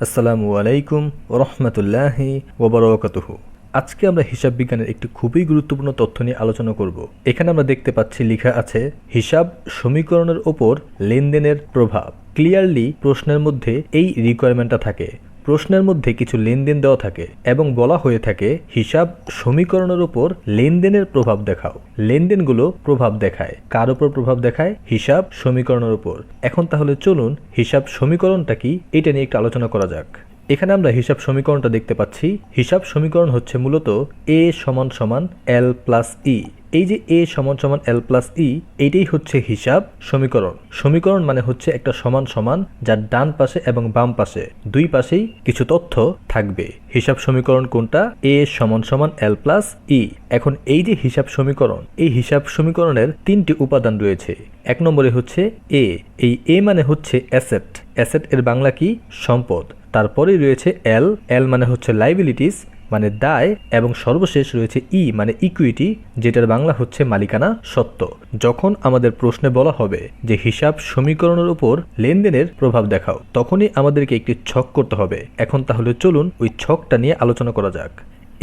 আসসালামু আলাইকুম রহমতুল্লাহি ওবরাকাতুহু। আজকে আমরা হিসাব বিজ্ঞানের একটি খুবই গুরুত্বপূর্ণ তথ্য নিয়ে আলোচনা করব। এখানে আমরা দেখতে পাচ্ছি লেখা আছে হিসাব সমীকরণের ওপর লেনদেনের প্রভাব। ক্লিয়ারলি প্রশ্নের মধ্যে এই রিকোয়ারমেন্টটা থাকে। প্রশ্নের মধ্যে কিছু লেনদেন দেওয়া থাকে এবং বলা হয়ে থাকে হিসাব সমীকরণের উপর লেনদেনের প্রভাব দেখাও। লেনদেনগুলো প্রভাব দেখায় কার উপর প্রভাব দেখায়? হিসাব সমীকরণের উপর। এখন তাহলে চলুন হিসাব সমীকরণটা কি এটা নিয়ে একটু আলোচনা করা যাক। এখানে আমরা হিসাব সমীকরণটা দেখতে পাচ্ছি। হিসাব সমীকরণ হচ্ছে মূলত এ সমান সমান এল প্লাস ই। এই যে এ সমান সমান এল প্লাস ই, এইটাই হচ্ছে হিসাব সমীকরণ। সমীকরণ মানে হচ্ছে একটা সমান সমান যার ডান পাশে এবং বাম পাশে দুই পাশেই কিছু তথ্য থাকবে। হিসাব সমীকরণ কোনটা? এ সমান সমান এল প্লাস ই। এখন এই যে হিসাব সমীকরণ, এই হিসাব সমীকরণের তিনটি উপাদান রয়েছে। এক নম্বরে হচ্ছে এ। এই এ মানে হচ্ছে অ্যাসেট। অ্যাসেট এর বাংলা কি? সম্পদ। তারপরেই রয়েছে এল। এল মানে হচ্ছে লাইবিলিটিস মানে দায়, এবং সর্বশেষ রয়েছে ই মানে ইকুইটি, যেটার বাংলা হচ্ছে মালিকানা সত্ত্ব। যখন আমাদের প্রশ্নে বলা হবে যে হিসাব সমীকরণের উপর লেনদেনের প্রভাব দেখাও, তখনই আমাদেরকে একটি ছক করতে হবে। এখন তাহলে চলুন ওই ছকটা নিয়ে আলোচনা করা যাক।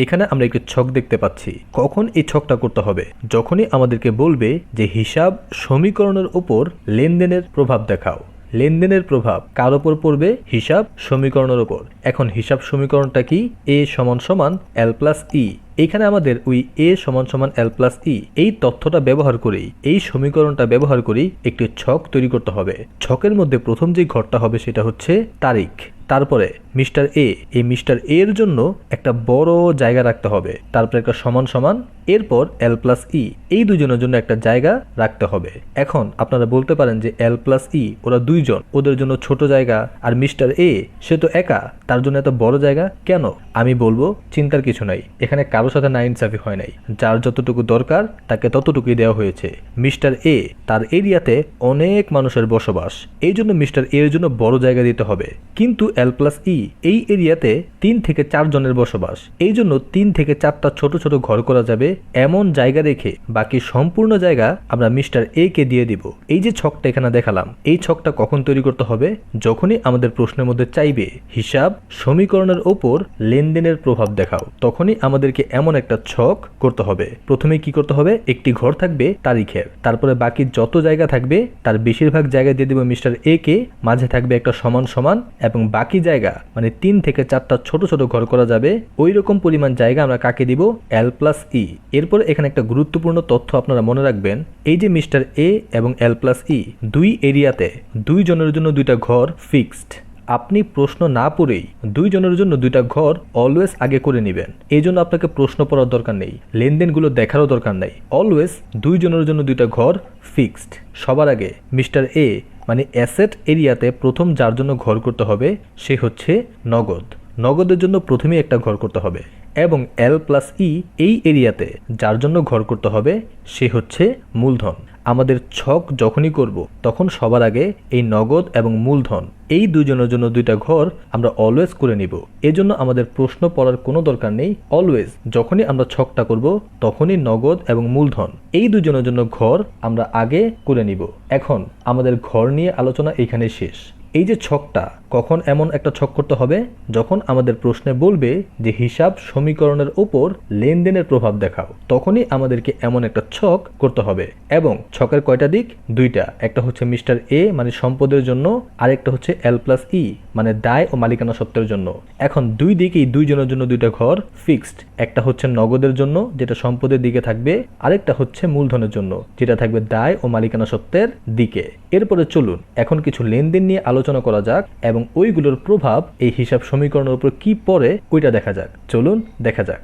এখানে আমরা একটি ছক দেখতে পাচ্ছি। কখন এই ছকটা করতে হবে? যখনই আমাদেরকে বলবে যে হিসাব সমীকরণের উপর লেনদেনের প্রভাব দেখাও। লেনদেনের প্রভাব কার উপর পড়বে? হিসাব সমীকরণের উপর। এখন হিসাব সমীকরণটা কি? এ সমান সমান এল প্লাস ই। এখানে আমাদের ওই এ সমান সমান এল প্লাস ই এই তথ্যটা ব্যবহার করেই, এই সমীকরণটা ব্যবহার করেই একটি ছক তৈরি করতে হবে। ছকের মধ্যে প্রথম যে ঘরটা হবে সেটা হচ্ছে তারিখ। তারপরে মিস্টার এ, এই মিস্টার এর জন্য একটা বড় জায়গা রাখতে হবে। তারপরে একটা সমান সমান, এরপর এল প্লাস ই, এই দুজনের জন্য একটা জায়গা রাখতে হবে। এখন আপনারা বলতে পারেন যে এল প্লাস ই ওরা দুইজন, ওদের জন্য ছোট জায়গা, আর মিস্টার এ সে তো একা, তার জন্য এত বড় জায়গা কেন? আমি বলবো চিন্তার কিছু নাই। এখানে কারোর সাথে নাইনসাফি হয় নাই। যার যতটুকু দরকার তাকে ততটুকুই দেওয়া হয়েছে। মিস্টার এ তার এরিয়াতে অনেক মানুষের বসবাস, এই জন্য মিস্টার এর জন্য বড় জায়গা দিতে হবে। কিন্তু এল প্লাস ই এই এরিয়াতে 3 থেকে 4 জনের বসবাস, এই জন্য 3 থেকে 4টা ছোট ছোট ঘর করা যাবে এমন জায়গা রেখে বাকি সম্পূর্ণ জায়গা আমরা মিস্টার এ কে দিয়ে দিব। এই যে ছকটা এখানে দেখালাম, এই ছকটা কখন তৈরি করতে হবে? যখনই আমাদের প্রশ্নের মধ্যে চাইবে হিসাব সমীকরণের ওপর লেনদেনের প্রভাব দেখাও, তখনই আমাদেরকে এমন একটা ছক করতে হবে। প্রথমে কি করতে হবে? একটি ঘর থাকবে তারিখের, তারপরে বাকি যত জায়গা থাকবে তার বেশিরভাগ জায়গা দিয়ে দিব মিস্টার এ কে, মাঝে থাকবে একটা সমান সমান, এবং বাকি জায়গা মানে 3 থেকে 4টা ছোট ছোট ঘর করা যাবে ওই রকম পরিমাণ জায়গা আমরা কাকে দিব? এল প্লাস ই। এরপরে এখানে একটা গুরুত্বপূর্ণ তথ্য আপনারা মনে রাখবেন। এই যে মিস্টার এ এবং এল প্লাস ই দুই এরিয়াতে দুইজনের জন্য দুইটা ঘর ফিক্সড। আপনি প্রশ্ন না পড়েই দুইজনের জন্য দুইটা ঘর অলওয়েজ আগে করে নেবেন। এই জন্য আপনাকে প্রশ্ন পড়ার দরকার নেই, লেনদেনগুলো দেখারও দরকার নেই। অলওয়েজ দুইজনের জন্য দুইটা ঘর ফিক্সড। সবার আগে মিস্টার এ মানে অ্যাসেট এরিয়াতে প্রথম যার জন্য ঘর করতে হবে সে হচ্ছে নগদ। নগদের জন্য প্রথমেই একটা ঘর করতে হবে। এবং এল প্লাস ই এই এরিয়াতে যার জন্য ঘর করতে হবে সে হচ্ছে মূলধন। আমাদের ছক যখনই করব তখন সবার আগে এই নগদ এবং মূলধন এই দুজনের জন্য দুইটা ঘর আমরা অলওয়েজ করে নিব। এজন্য আমাদের প্রশ্ন পড়ার কোনো দরকার নেই। অলওয়েজ যখনই আমরা ছকটা করব তখনই নগদ এবং মূলধন এই দুজনের জন্য ঘর আমরা আগে করে নিব। এখন আমাদের ঘর নিয়ে আলোচনা এখানে শেষ। এই যে ছকটা, কখন এমন একটা ছক করতে হবে? যখন আমাদের প্রশ্নে বলবে যে হিসাব সমীকরণের উপর লেনদেনের প্রভাব দেখাও, তখনই আমাদেরকে এমন একটা ছক করতে হবে। এবং ছকের কয়টা দিক? দুইটা। একটা হচ্ছে মিস্টার এ মানে সম্পদের জন্য, আরেকটা হচ্ছে এল প্লাস ই মানে দায় ও মালিকানা সত্ত্বের জন্য। এখন দুই দিকেই দুইজনের জন্য দুইটা ঘর ফিক্সড। একটা হচ্ছে নগদের জন্য যেটা সম্পদের দিকে থাকবে, আরেকটা হচ্ছে মূলধনের জন্য যেটা থাকবে দায় ও মালিকানা সত্ত্বের দিকে। এরপরে চলুন এখন কিছু লেনদেন নিয়ে আলোচনা করা যাক এবং ওইগুলোর প্রভাব এই হিসাব সমীকরণের উপর কি পড়ে ওইটা দেখা যাক। চলুন দেখা যাক।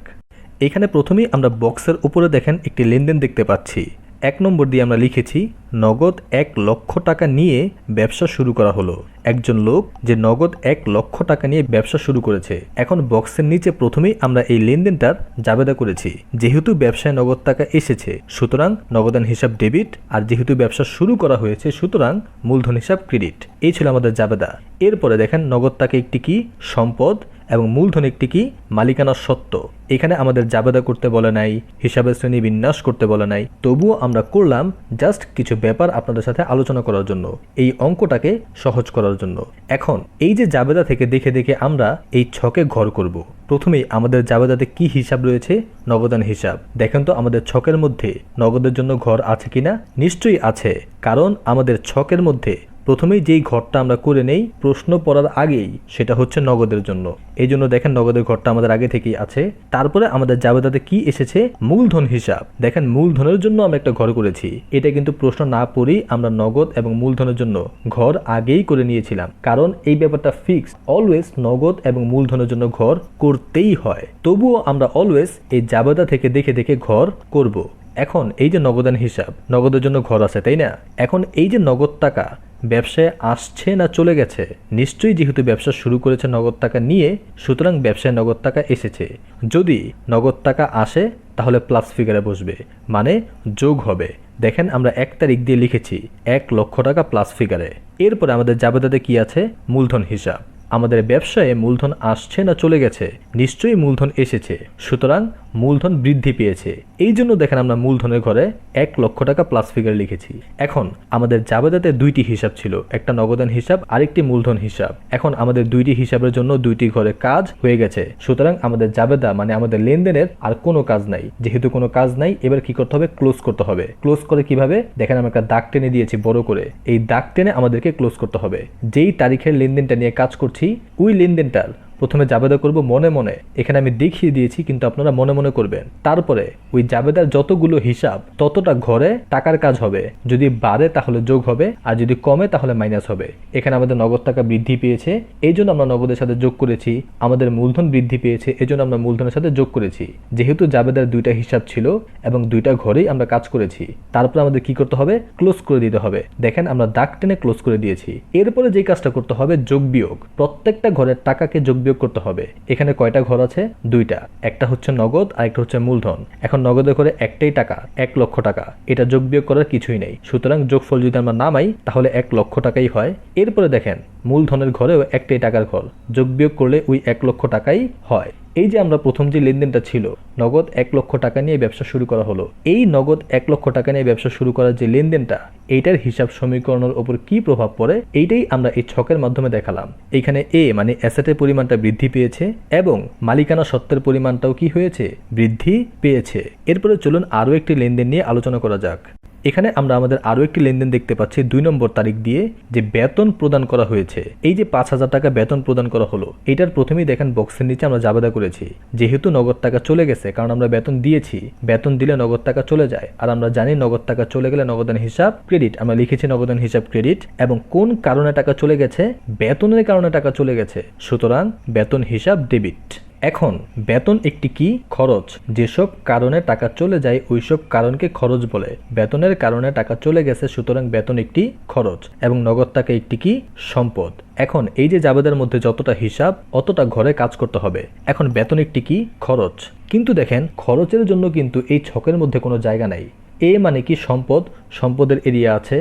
এখানে প্রথমেই আমরা বক্সের উপরে দেখেন একটি লেনদেন দেখতে পাচ্ছি। 1 নম্বর দিয়ে আমরা লিখেছি নগদ 1 লক্ষ টাকা নিয়ে ব্যবসা শুরু করা হলো। একজন লোক যে নগদ 1 লক্ষ টাকা নিয়ে ব্যবসা শুরু করেছে। এখন বক্সের নিচে প্রথমেই আমরা এই লেনদেনটার জাবেদা করেছি। যেহেতু ব্যবসায় নগদ টাকা এসেছে সুতরাং নগদান হিসাব ডেবিট, আর যেহেতু ব্যবসা শুরু করা হয়েছে সুতরাং মূলধন হিসাব ক্রেডিট। এই ছিল আমাদের জাবেদা। এরপরে দেখেন নগদ টাকা একটি কি? সম্পদ, এবং মূলধন একটি কি মালিকানা সত্ত্ব। এখানে আমাদের জাবেদা করতে বলে নাই, হিসাবের শ্রেণী বিন্যাস করতে বলে নাই, তবুও আমরা করলাম জাস্ট কিছু ব্যাপার আপনাদের সাথে আলোচনা করার জন্য, এই অঙ্কটাকে সহজ করার জন্য। এখন এই যে জাবেদা থেকে দেখে দেখে আমরা এই ছকে ঘর করব। প্রথমেই আমাদের জাবেদাতে কি হিসাব রয়েছে? নগদান হিসাব। দেখেন তো আমাদের ছকের মধ্যে নগদের জন্য ঘর আছে কিনা? নিশ্চয়ই আছে, কারণ আমাদের ছকের মধ্যে প্রথমেই যেই ঘরটা আমরা করে নেই প্রশ্ন পড়ার আগেই, সেটা হচ্ছে নগদের জন্য। এই জন্য দেখেন নগদের ঘরটা আমাদের আগে থেকেই আছে। তারপরে আমাদের জাবেদাতে কি এসেছে? মূলধন হিসাব। দেখেন মূলধনের জন্য আমরা একটা ঘর করেছি। এটা কিন্তু প্রশ্ন না পড়েই আমরা নগদ এবং মূলধনের জন্য ঘর আগেই করে নিয়েছিলাম, কারণ এই ব্যাপারটা ফিক্সড। অলওয়েজ নগদ এবং মূলধনের জন্য ঘর করতেই হয়। তবুও আমরা অলওয়েজ এই জাবেদা থেকে দেখে দেখে ঘর করব। এখন এই যে নগদান হিসাব, নগদের জন্য ঘর আছে, তাই না? এখন এই যে নগদ টাকা ব্যবসায় আসছে না চলে গেছে? নিশ্চয়ই, যেহেতু ব্যবসা শুরু করেছে নগদ টাকা নিয়ে, সুতরাং ব্যবসায় নগদ টাকা এসেছে। যদি নগদ টাকা আসে তাহলে প্লাস ফিগারে বসবে, মানে যোগ হবে। দেখেন আমরা 1 তারিখ দিয়ে লিখেছি 1 লক্ষ টাকা প্লাস ফিগারে। এরপরে আমাদের জাবেদাতে কি আছে? মূলধন হিসাব। আমাদের ব্যবসায় মূলধন আসছে না চলে গেছে? নিশ্চয়ই মূলধন এসেছে, সুতরাং মূলধন বৃদ্ধি পেয়েছে। এই জন্য দেখেন আমরা মূলধনের ঘরে 1 লক্ষ টাকা প্লাস ফিগার লিখেছি। এখন আমাদের জাবেদাতে 2টি হিসাব ছিল, একটা নগদান হিসাব, আরেকটি মূলধন হিসাব। এখন আমাদের 2টি হিসাবের জন্য 2টি ঘরে কাজ হয়ে গেছে, সুতরাং আমাদের জাবেদা মানে আমাদের লেনদেনের আর কোনো কাজ নাই। যেহেতু কোনো কাজ নাই, এবার কি করতে হবে? ক্লোজ করতে হবে। ক্লোজ করে কিভাবে? দেখেন আমরা একটা দাগ টেনে দিয়েছি বড় করে। এই দাগ টেনে আমাদেরকে ক্লোজ করতে হবে। যেই তারিখের লেনদেনটা নিয়ে কাজ করছি ওই লেনদেনটার প্রথমে জাবেদা করব মনে মনে। এখানে আমি দেখিয়ে দিয়েছি, কিন্তু আপনারা মনে মনে করবেন। তারপরে ওই জাবেদার যতগুলো হিসাব ততটা ঘরে টাকার কাজ হবে। যদি বাড়ে তাহলে যোগ হবে, আর যদি কমে তাহলে মাইনাস হবে। এখানে আমাদের নগদ টাকা বৃদ্ধি পেয়েছে, এই জন্য আমরা নগদের সাথে যোগ করেছি। আমাদের মূলধন বৃদ্ধি পেয়েছে, এই জন্য আমরা মূলধনের সাথে যোগ করেছি। যেহেতু জাবেদার 2টা হিসাব ছিল এবং 2টা ঘরেই আমরা কাজ করেছি, তারপর আমাদের কি করতে হবে? ক্লোজ করে দিতে হবে। দেখেন আমরা দাগ টেনে ক্লোজ করে দিয়েছি। এরপরে যে কাজটা করতে হবে, যোগ বিয়োগ। প্রত্যেকটা ঘরের টাকাকে যোগ বিয়োগ করতে হবে। এখানে কয়টা ঘর আছে? 2টা। একটা হচ্ছে নগদ আর একটা হচ্ছে মূলধন। এখন নগদের ঘরে একটাই টাকা, 1 লক্ষ টাকা। এটা যোগ বিয়োগ করার কিছুই নেই, সুতরাং যোগফল যদি আমরা নামাই তাহলে 1 লক্ষ টাকাই হয়। এরপরে দেখেন মূলধনের ঘরেও একটাই টাকার ঘর, যোগ বিয়োগ করলে ওই 1 লক্ষ টাকাই হয়। এই যে আমরা প্রথম যে লেনদেনটা ছিল, নগদ 1 লক্ষ টাকা নিয়ে ব্যবসা শুরু করা হলো। এই নগদ 1 লক্ষ টাকা নিয়ে ব্যবসা শুরু করার যে লেনদেনটা, এইটার হিসাব সমীকরণের উপর কি প্রভাব পড়ে এইটাই আমরা এই ছকের মাধ্যমে দেখালাম। এখানে এ মানে অ্যাসেটের পরিমাণটা বৃদ্ধি পেয়েছে এবং মালিকানা সত্ত্বের পরিমাণটাও কি হয়েছে? বৃদ্ধি পেয়েছে। এরপরে চলুন আরও একটি লেনদেন নিয়ে আলোচনা করা যাক। এখানে আমরা আমাদের আরও একটি লেনদেন দেখতে পাচ্ছি 2 নম্বর তারিখ দিয়ে, যে বেতন প্রদান করা হয়েছে। এই যে 5,000 টাকা বেতন প্রদান করা হলো, এটার প্রথমেই দেখেন বক্সের নিচে আমরা জাবেদা করেছি। যেহেতু নগদ টাকা চলে গেছে, কারণ আমরা বেতন দিয়েছি, বেতন দিলে নগদ টাকা চলে যায়, আর আমরা জানি নগদ টাকা চলে গেলে নগদান হিসাব ক্রেডিট। আমরা লিখেছি নগদান হিসাব ক্রেডিট, এবং কোন কারণে টাকা চলে গেছে? বেতনের কারণে টাকা চলে গেছে, সুতরাং বেতন হিসাব ডেবিট। এখন বেতন একটি কি? খরচ। যেসব কারণে টাকা চলে যায় ওইসব কারণকে খরচ বলে। বেতনের কারণে টাকা চলে গেছে, সুতরাং বেতন একটি খরচ এবং নগদ টাকা একটি কি? সম্পদ। এখন এই যে জাবেদার মধ্যে যতটা হিসাব অতটা ঘরে কাজ করতে হবে। এখন বেতন একটি কি? খরচ। কিন্তু দেখেন খরচের জন্য কিন্তু এই ছকের মধ্যে কোনো জায়গা নাই। এ মানে কি? সম্পদ, সম্পদের এরিয়া আছে।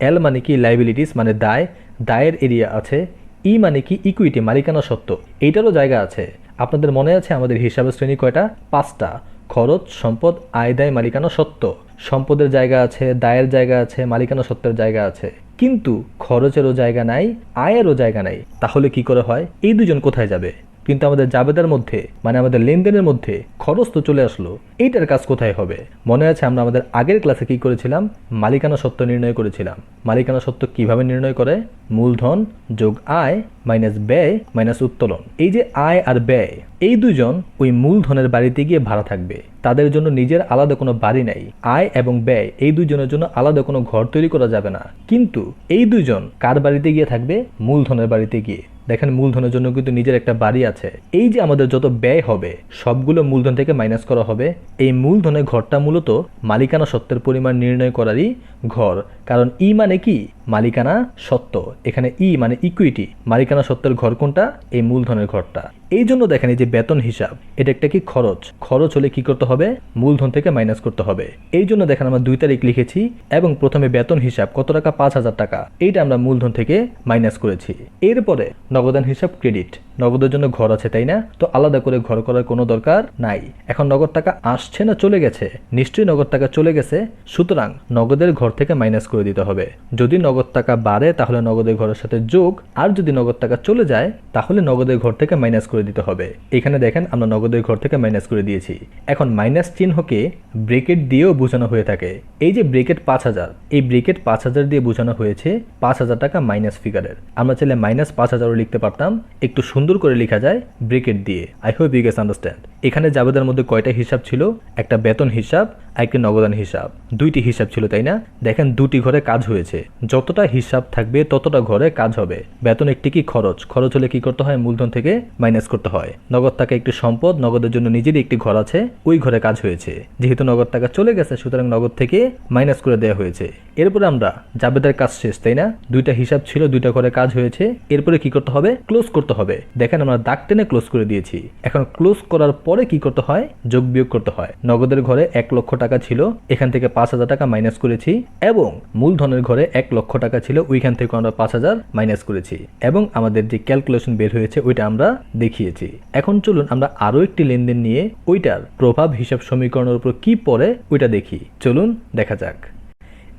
এল মানে কি? লাইবিলিটিস মানে দায়, দায়ের এরিয়া আছে। ই মানে কি? ইকুইটি, মালিকানা সত্ত্ব, এইটারও জায়গা আছে। আপনাদের মনে আছে আমাদের হিসাবের শ্রেণী কয়টা? 5টা। খরচ, সম্পদ, আয়, দায়, মালিকানা সত্ত্ব। সম্পদের জায়গা আছে, দায়ের জায়গা আছে, মালিকানা সত্ত্বের জায়গা আছে, কিন্তু খরচেরও জায়গা নাই, আয়েরও জায়গা নাই। তাহলে কি করে হয়? এই দুজন কোথায় যাবে? কিন্তু আমাদের জাবেদার মধ্যে মানে আমাদের লেনদেনের মধ্যে খরচ তো চলে আসলো, এইটার কাজ কোথায় হবে? মনে আছে আমরা আমাদের আগের ক্লাসে কি করেছিলাম? মালিকানা সত্ত্ব নির্ণয় করেছিলাম। মালিকানা সত্ত্ব কিভাবে নির্ণয় করে? মূলধন যোগ আয় মাইনাস ব্যয় মাইনাস উত্তোলন। এই যে আয় আর ব্যয়, এই দুজন ওই মূলধনের বাড়িতে গিয়ে ভাড়া থাকবে। তাদের জন্য নিজের আলাদা কোনো বাড়ি নাই। আয় এবং ব্যয় এই দুজনের জন্য আলাদা কোনো ঘর তৈরি করা যাবে না। কিন্তু এই দুজন কার বাড়িতে গিয়ে থাকবে? মূলধনের বাড়িতে গিয়ে। দেখেন মূলধনের জন্য কিন্তু নিজের একটা বাড়ি আছে। এই যে আমাদের যত ব্যয় হবে সবগুলো মূলধন থেকে মাইনাস করা হবে। এই মূলধনের ঘরটা মূলত মালিকানা সত্ত্বের পরিমাণ নির্ণয় করারই ঘর। কারণ ই মানে কি? মালিকানা সত্ত্ব। এখানে ই মানে ইকুইটি, মালিকানা সত্ত্বের ঘর কোনটা? এই মূলধনের ঘরটা। এই জন্য দেখেন এই যে বেতন হিসাব, এটা একটা কি? খরচ। খরচ হলে কি করতে হবে? মূলধন থেকে মাইনাস করতে হবে। এই জন্য দেখেন আমরা 2 তারিখ লিখেছি এবং প্রথমে বেতন হিসাব কত টাকা? 5,000 টাকা। এইটা আমরা মূলধন থেকে মাইনাস করেছি। এরপরে নগদান হিসাব ক্রেডিট। নগদের জন্য ঘর আছে তাই না, তো আলাদা করে ঘর করার কোনো দরকার নাই। এখন নগদ টাকা আসছে না চলে গেছে, নিশ্চয়ই নগদ টাকা চলে গেছে, সুতরাং নগদের ঘর থেকে মাইনাস করে দিতে হবে। যদি নগদ টাকা বাড়ে তাহলে নগদের ঘরের সাথে যোগ, আর যদি নগদ টাকা চলে যায় তাহলে নগদের ঘর থেকে মাইনাস করে দিতে হবে। এখানে দেখেন আমরা নগদের ঘর থেকে মাইনাস করে দিয়েছি। এখন মাইনাস চিহ্নকে ব্রেকেট দিয়েও বোঝানো হয়ে থাকে। এই যে ব্রেকেট 5000, এই ব্রেকেট 5000 দিয়ে বোঝানো হয়েছে 5000 টাকা মাইনাস ফিগারের। আমরা চাইলে মাইনাস 5000ও লিখতে পারতাম, একটু সুন্দর করে লেখা যায় ব্রেকেট দিয়ে। I hope you guys understand. এখানে জাবেদার মধ্যে কয়টা হিসাব ছিল? একটা বেতন হিসাব, একটি নগদান হিসাব, দুইটি হিসাব ছিল তাই না? দেখেন দুটি ঘরে কাজ হয়েছে, যতটা হিসাব থাকবে ততটা ঘরে কাজ হবে। বেতন একটি কি খরচ, খরচ হলে কি করতে হয়? মূলধন থেকে মাইনাস করতে হয়। নগদ টাকা একটি সম্পদ, নগদের জন্য নিজেরই একটি ঘর আছে, ওই ঘরে কাজ হয়েছে। যেহেতু নগদ টাকা চলে গেছে সুতরাং নগদ থেকে মাইনাস করে দেওয়া হয়েছে। এরপরে আমরা জাবেদার কাজ শেষ তাই না? দুইটা হিসাব ছিল, দুইটা ঘরে কাজ হয়েছে, এরপরে কি করতে হবে? ক্লোজ করতে হবে। দেখেন আমরা দাগ টেনে ক্লোজ করে দিয়েছি। এখন ক্লোজ করার পরে কি করতে হয়? যোগ বিয়োগ করতে হয়। নগদের ঘরে 1 লক্ষ টাকা ছিল, এখান থেকে 5000 টাকা মাইনাস করেছি, এবং মূলধনের ঘরে 1 লক্ষ টাকা ছিল, ওইখান থেকে আমরা 5000 মাইনাস করেছি, এবং আমাদের যে ক্যালকুলেশন বের হয়েছে ওইটা আমরা দেখিয়েছি। এখন চলুন আমরা আরো একটি লেনদেন নিয়ে ওইটার প্রভাব হিসাব সমীকরণের উপর কি পড়ে ওইটা দেখি। চলুন দেখা যাক।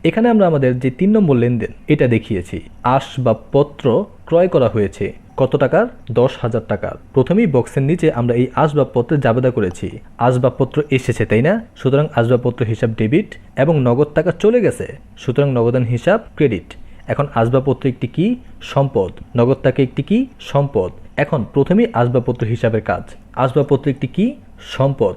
এখানে আমরা আমাদের যে 3 নম্বর লেনদেন এটা দেখিয়েছি। আসবাবপত্র ক্রয় করা হয়েছে কত টাকার? 10,000 টাকার। প্রথমেই বক্সের নিচে আমরা এই আসবাবপত্রের জাবেদা করেছি। আসবাবপত্র এসেছে তাই না, সুতরাং আসবাবপত্র হিসাব ডেবিট, এবং নগদ টাকা চলে গেছে সুতরাং নগদান হিসাব ক্রেডিট। এখন আসবাবপত্র একটি কি? সম্পদ। নগদ টাকা একটি কি? সম্পদ। এখন প্রথমেই আসবাবপত্র হিসাবের কাজ। আসবাবপত্র একটি কি? সম্পদ।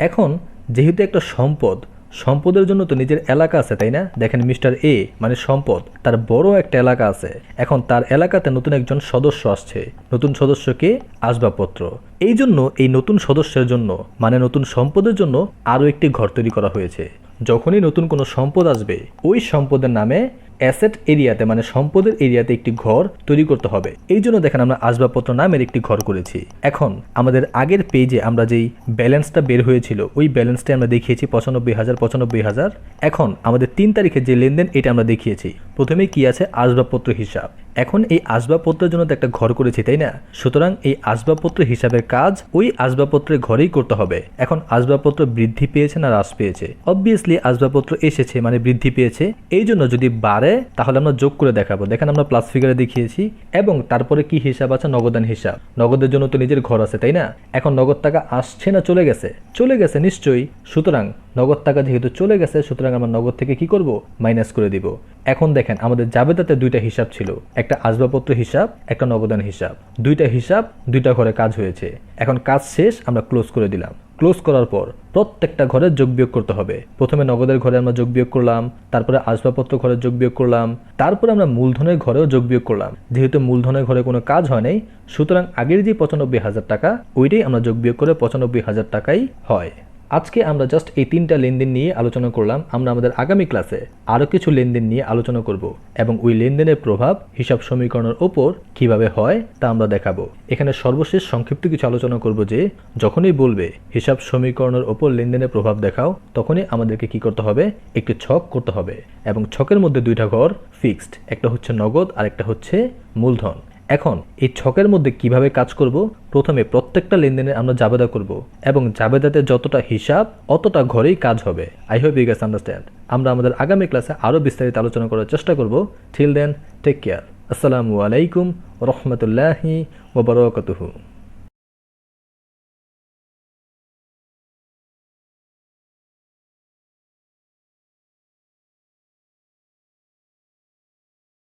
এখন যেহেতু একটা সম্পদ, সম্পদের জন্য তো নিজের এলাকা আছে তাই না? দেখেন মিস্টার এ মানে সম্পদ, তার বড় একটা এলাকা আছে। এখন তার এলাকাতে নতুন একজন সদস্য আসছে। নতুন সদস্যকে আসবাবপত্র। এই জন্য এই নতুন সদস্যের জন্য মানে নতুন সম্পদের জন্য আরও একটি ঘর তৈরি করা হয়েছে। যখনই নতুন কোনো সম্পদ আসবে ওই সম্পদের নামে অ্যাসেট এরিয়াতে মানে সম্পদের এরিয়াতে একটি ঘর তৈরি করতে হবে। এই জন্য দেখেন আমরা আসবাবপত্র নামের একটি ঘর করেছি। এখন আমাদের আগের পেজে আমরা যেই ব্যালেন্সটা বের হয়েছিল ওই ব্যালেন্সটা আমরা দেখিয়েছি 95,000। এখন আমাদের 3 তারিখে যে লেনদেন এটা আমরা দেখিয়েছি। প্রথমে কি আছে? আসবাবপত্র হিসাব। এখন এই আসবাবপত্রের জন্য তো একটা ঘর করেছি তাই না, সুতরাং এই আসবাবপত্র হিসাবের কাজ ওই আসবাবপত্রের ঘরেই করতে হবে। এখন আসবাবপত্র বৃদ্ধি পেয়েছে না হ্রাস পেয়েছে? অবভিয়াসলি আসবাবপত্র এসেছে মানে বৃদ্ধি পেয়েছে। এই জন্য যদি বাড়ে তাহলে আমরা যোগ করে দেখাবো। দেখেন আমরা প্লাস ফিগারে দেখিয়েছি, এবং তারপরে কি হিসাব আছে? নগদান হিসাব। নগদের জন্য তো নিজের ঘর আছে তাই না? এখন নগদ টাকা আসছে না চলে গেছে? চলে গেছে নিশ্চয়ই, সুতরাং নগদ টাকা যেহেতু চলে গেছে সুতরাং আমরা নগদ থেকে কি করব? মাইনাস করে দিব। এখন দেখেন আমাদের জাবেদাতে দুইটা হিসাব ছিল, একটা আসবাবপত্র হিসাব, একটা নগদান হিসাব। দুইটা হিসাব দুইটা ঘরে কাজ হয়েছে। এখন কাজ শেষ, আমরা ক্লোজ করে দিলাম। ক্লোজ করার পর প্রত্যেকটা ঘরে যোগ বিয়োগ করতে হবে। প্রথমে নগদের ঘরে আমরা যোগ বিয়োগ করলাম, তারপরে আসবাবপত্র ঘরে যোগ বিয়োগ করলাম, তারপরে আমরা মূলধনের ঘরেও যোগ বিয়োগ করলাম। যেহেতু মূলধনের ঘরে কোনো কাজ হয় নাই সুতরাং আগের যে 95,000 টাকা ওইটাই আমরা যোগ বিয়োগ করে 95,000 টাকাই হয়। আজকে আমরা জাস্ট এই 3টা লেনদেন নিয়ে আলোচনা করলাম। আমরা আমাদের আগামী ক্লাসে আরও কিছু লেনদেন নিয়ে আলোচনা করব, এবং ওই লেনদেনের প্রভাব হিসাব সমীকরণের ওপর কিভাবে হয় তা আমরা দেখাবো। এখানে সর্বশেষ সংক্ষিপ্ত কিছু আলোচনা করব যে যখনই বলবে হিসাব সমীকরণের ওপর লেনদেনের প্রভাব দেখাও তখনই আমাদেরকে কি করতে হবে? একটি ছক করতে হবে, এবং ছকের মধ্যে দুইটা ঘর ফিক্সড, একটা হচ্ছে নগদ আর একটা হচ্ছে মূলধন। এখন এই ছকের মধ্যে কিভাবে কাজ করব? প্রথমে প্রত্যেকটা লেনদেনে আমরা জাবেদা করব, এবং জাবেদাতে যতটা হিসাব অতটা ঘরেই কাজ হবে। I hope you guys understand. আমরা আমাদের আগামী ক্লাসে আরও বিস্তারিত আলোচনা করার চেষ্টা করব। Till then take care. আসসালামু আলাইকুম ওয়া রাহমাতুল্লাহি ওয়া বারাকাতুহু।